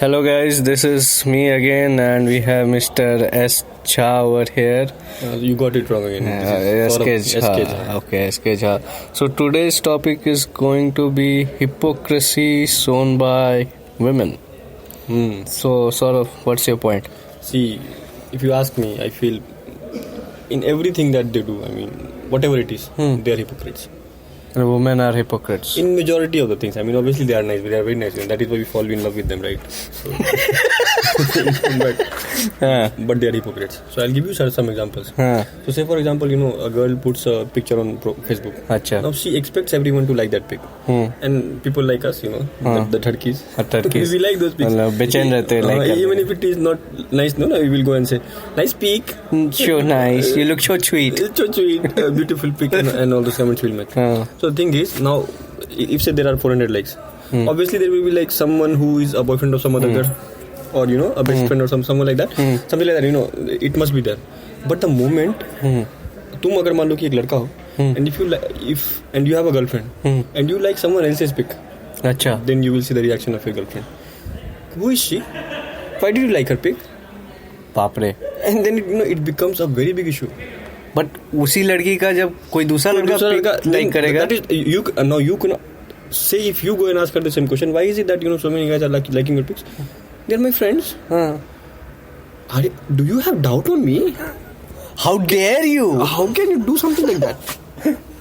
Hello guys, this is me again and we have Mr. S. Jha over here. You got it wrong again. SK Jha. Okay, SK Jha. So today's topic is going to be hypocrisy shown by women. So sort of, what's your point? See, if you ask me, I feel in everything that they do, I mean, whatever it is, they are hypocrites. And women are hypocrites. In majority of the things, I mean, obviously they are nice, they are very nice, and that is why we fall in love with them, right? So, but they are hypocrites. So I'll give you some examples. So say for example, a girl puts a picture on Facebook. Achha. Now she expects everyone to like that pic. And people like us, the turkeys. We like those pics. Even if it is not nice, we will go and say, nice pic. So nice. You look so sweet. So sweet. Beautiful pic and all those comments will match. So the thing is, now, if say there are 400 likes, obviously there will be like someone who is a boyfriend of some other girl, or a best friend or someone like that, something like that. It must be there. But the moment, तुम अगर मान लो कि एक लड़का हो, and if you have a girlfriend, and you like someone else's pic, then you will see the reaction of your girlfriend. Who is she? Why did you like her pic? बाप रे. And then it becomes a very big issue. But उसी लड़की का जब कोई दूसरा लड़का like करेगा, you can say, if you go and ask her the same question, why is it that so many guys are liking your pics? They're my friends. Do you have doubt on me? How dare you? How can you do something like that?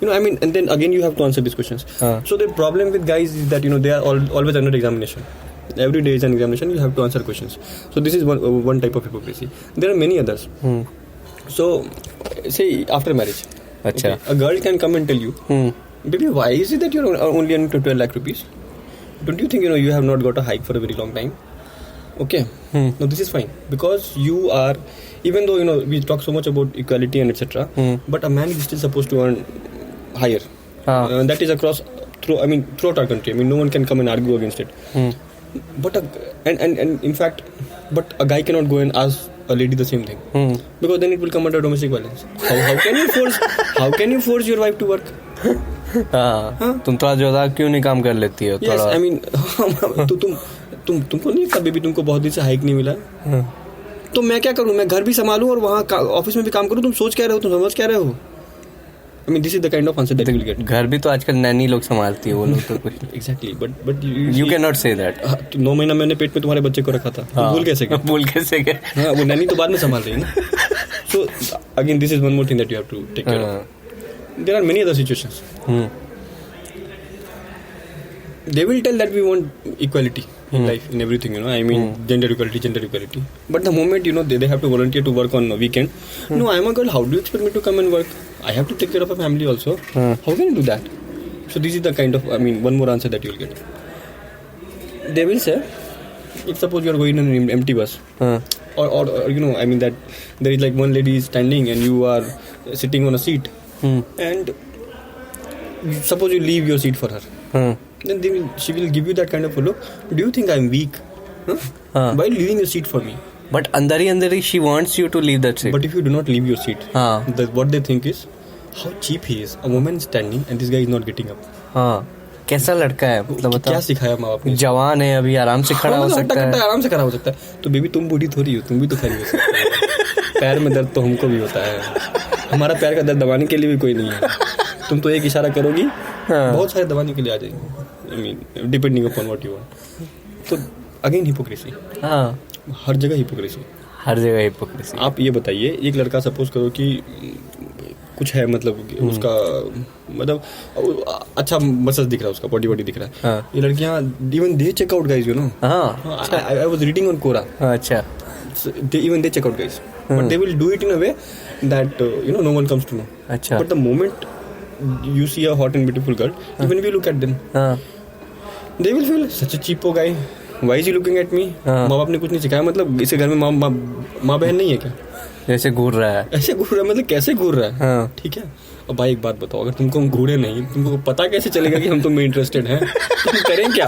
And then again you have to answer these questions. So the problem with guys is that they are always under examination. Every day is an examination. You have to answer questions. So this is one type of hypocrisy. There are many others. So, say after marriage, okay, a girl can come and tell you, baby, why is it that you're only earning 12 lakh rupees? Don't you think you have not got a hike for a very long time? Okay, no, this is fine, because you are, even though we talk so much about equality and etc., but a man is still supposed to earn higher. That is throughout our country. No one can come and argue against it. But in fact, a guy cannot go and ask a lady the same thing, because then it will come under domestic violence. How can you force your wife to work? तुम थोड़ा ज्यादा क्यों नहीं काम कर लेती हो? Yes, I mean, तुमको नहीं था बेबी, तुमको बहुत दिन से हाइक नहीं मिला, तो मैं क्या करूं? मैं घर भी संभालूं और वहाँ ऑफिस में भी काम करूं? तुम सोच क्या रहे हो? तुम समझ क्या रहे हो? I mean, this is the kind of answer that you will get. घर भी तो आजकल नैनी लोग संभालती है, वो लोग तो कुछ. Exactly, but you cannot say that. 9 महीना मैंने पेट में तुम्हारे बच्चे को रखा था, भूल कैसे गए? हाँ, वो नैनी तो बाद में संभाल रही है ना. So again, this is one more thing that you have to take care of. There are many other situations. They will tell that we want equality in life, in everything, I mean, gender equality. But the moment, they have to volunteer to work on a weekend. No, I'm a girl, how do you expect me to come and work? I have to take care of a family also. How can you do that? So this is the kind of, one more answer that you will get. They will say, if suppose you are going in an empty bus, or that there is like one lady is standing and you are sitting on a seat, and suppose you leave your seat for her. Then she will give you that kind of a look. Do you think I'm weak? Why leaving your seat for me? But andari she wants you to leave that seat. But if you do not leave your seat, what they think is, how cheap he is. A woman is standing and this guy is not getting up. कैसा लड़का है, मतलब बता. क्या सिखाया माँ बाप ने? जवान है अभी, आराम से खड़ा हो सकता है. आराम से खड़ा हो सकता है. तो बेबी तुम बूढ़ी थोड़ी हो, तुम भी तो खड़ी हो सकती है. पैर में दर्द तो हमको भी होता है. हमारा पैर का दर्द दबाने के लिए भी कोई नहीं है. तुम तो एक इशारा करोगी, बहुत सारे दबाने के लिए आ जाएंगे. Depending upon what you want. तो अगेन हिपोक्रेसी. हर जगह हिपोक्रेसी. आप ये बताइए, एक लड़का सपोज करो कि कुछ है, मतलब उसका अच्छा मसल्स दिख रहा है, उसका बॉडी दिख रहा है. ये लड़कियां even they check out guys, I was reading on Quora. अच्छा. Even they check out guys, but they will do it in a way that no one comes to know. अच्छा. But the moment you see a hot and beautiful girl, even if you look at them, they will feel such a cheapo guy. Why is he looking at me? माँ बाप ने कुछ नहीं सिखाया, मतलब इसे घर में माँ बहन नहीं है क्या? ऐसे घूर रहा है, मतलब कैसे घूर रहा है? ठीक है. अब भाई एक बात बताओ, अगर तुमको हम घूरे नहीं, तुमको पता कैसे चलेगा कि हम तुम में इंटरेस्टेड हैं? तो हम करें क्या?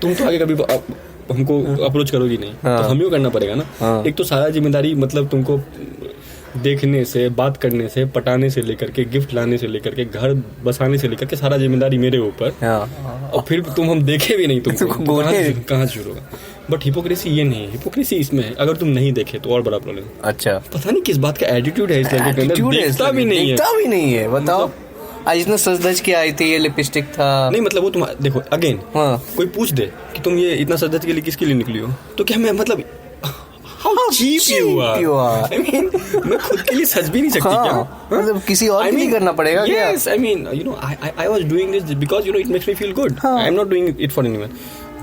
तुम तो आगे कभी हमको अप्रोच करोगी नहीं, तो हम ही करना पड़ेगा ना. एक तो सारा जिम्मेदारी, मतलब तुमको देखने से, बात करने से, पटाने से लेकर के, गिफ्ट लाने से लेकर के, घर बसाने से लेकर के, सारा जिम्मेदारी मेरे ऊपर. और फिर तुम हम देखे भी नहीं, तुमको कहाँ शुरू होगा? बट हिपोक्रेसी ये नहीं है, हिपोक्रेसी इसमें है अगर तुम नहीं देखे तो और बड़ा प्रॉब्लम। अच्छा, पता नहीं किस बात का एटीट्यूड है इस लड़के के अंदर, Attitude है दिखता भी नहीं है। दिखता भी नहीं है, बताओ। आज इसने सज धज के आई थी, ये लिपस्टिक था। नहीं मतलब वो तुम देखो अगेन, हाँ। कोई पूछ दे कि तुम ये इतना सज धज के लिए किसके लिए निकली हो, तो क्या मैं मतलब how cheap you are. I mean मैं खुद के लिए सज भी नहीं सकती क्या? मतलब किसी और के लिए करना पड़ेगा क्या? Yes, I mean, you know, I was doing this because, you know, it makes me feel good. I am not doing it for anyone.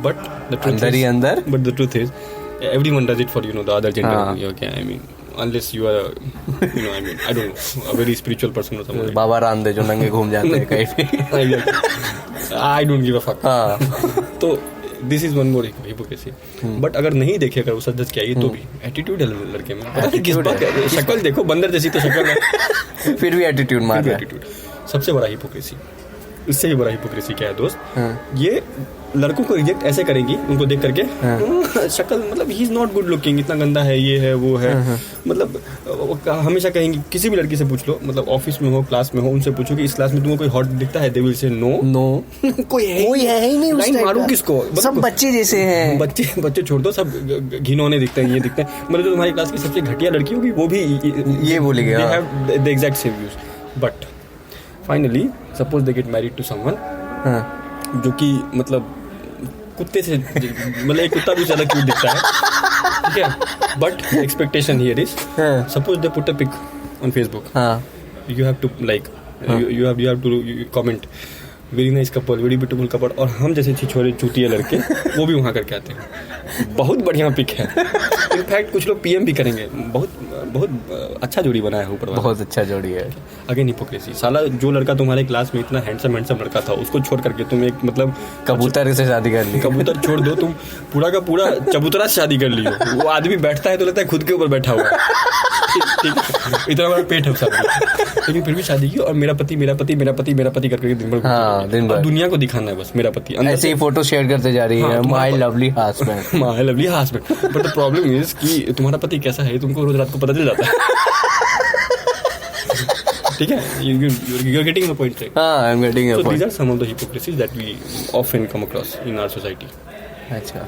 But the truth अंदर ही अंदर। But the truth is, everyone does it for, you know, the other gender. Okay, I mean, unless you are, you know, I mean, I don't know, a very spiritual person or something. Baba Ramdev जो नंगे घूम जाते हैं कहीं भी। I don't give a fuck. हाँ। तो this is one more hypocrisy. But अगर नहीं देखे, अगर वो सच क्या तो भी एटीट्यूड है लड़के में, पता नहीं किस बात का। शक्ल देखो, बंदर जैसी तो शक्ल है, फिर भी एटीट्यूड मार रहा है। एटीट्यूड सबसे बड़ा हिपोक्रेसी। इससे भी बड़ा हिपोक्रेसी क्या है दोस्त? ये लड़कों को रिजेक्ट ऐसे करेंगी उनको देख करके, शक्ल मतलब he is not good looking, इतना गंदा है, ये है वो है, मतलब हमेशा कहेंगी। किसी भी लड़की से पूछ लो, मतलब ऑफिस में हो, क्लास में हो, उनसे पूछो कि इस क्लास में तुमको कोई हॉट दिखता है, they will say no no. कोई है ही नहीं। लाइन मारू किसको? सब बच्चे जैसे हैं। बच्चे छोड़ दो, सब घिनौने दिखते हैं, ये दिखते हैं। मतलब जो तुम्हारी क्लास की सबसे घटिया लड़की होगी वो भी ये बोलेगी, they have the exact same views. But finally suppose they get married to someone जो कि मतलब कुत्ते से, मतलब एक कुत्ता भी ज्यादा क्यूट दिखता है, ठीक है। But expectation here is, suppose they put a pic on Facebook, you have to like, you have to comment very nice couple, very beautiful couple, और हम जैसे छिछोरे चूतिया लड़के वो भी वहाँ करके आते हैं, बहुत बढ़िया पिक है। इनफैक्ट कुछ लोग पीएम भी करेंगे, बहुत अच्छा जोड़ी बनाया है ऊपर वाला, बहुत अच्छा जोड़ी है। Again hypocrisy. साला जो लड़का तुम्हारे क्लास में इतना हैंडसम लड़का था, उसको छोड़ करके तुम एक मतलब कबूतर से शादी कर ली। कबूतर छोड़ दो, तुम पूरा का पूरा चबूतरा से शादी कर ली हो। वो आदमी बैठता है तो लगता है खुद के ऊपर बैठा हुआ है, ठीक, इतना बड़ा पेट है उसका, लेकिन फिर भी शादी की, और मेरा पति करके दिन भर दुनिया को दिखाना है बस, मेरा पति। ऐसे ही फोटो शेयर करते जा रही है, my lovely husband, my lovely husband. But the problem is कि तुम्हारा पति कैसा है तुमको रोज रात को पता चल जाता है। ठीक है, you are getting the point, right? I'm getting a point. So these are some of the hypocrisies that we often come across in our society. अच्छा।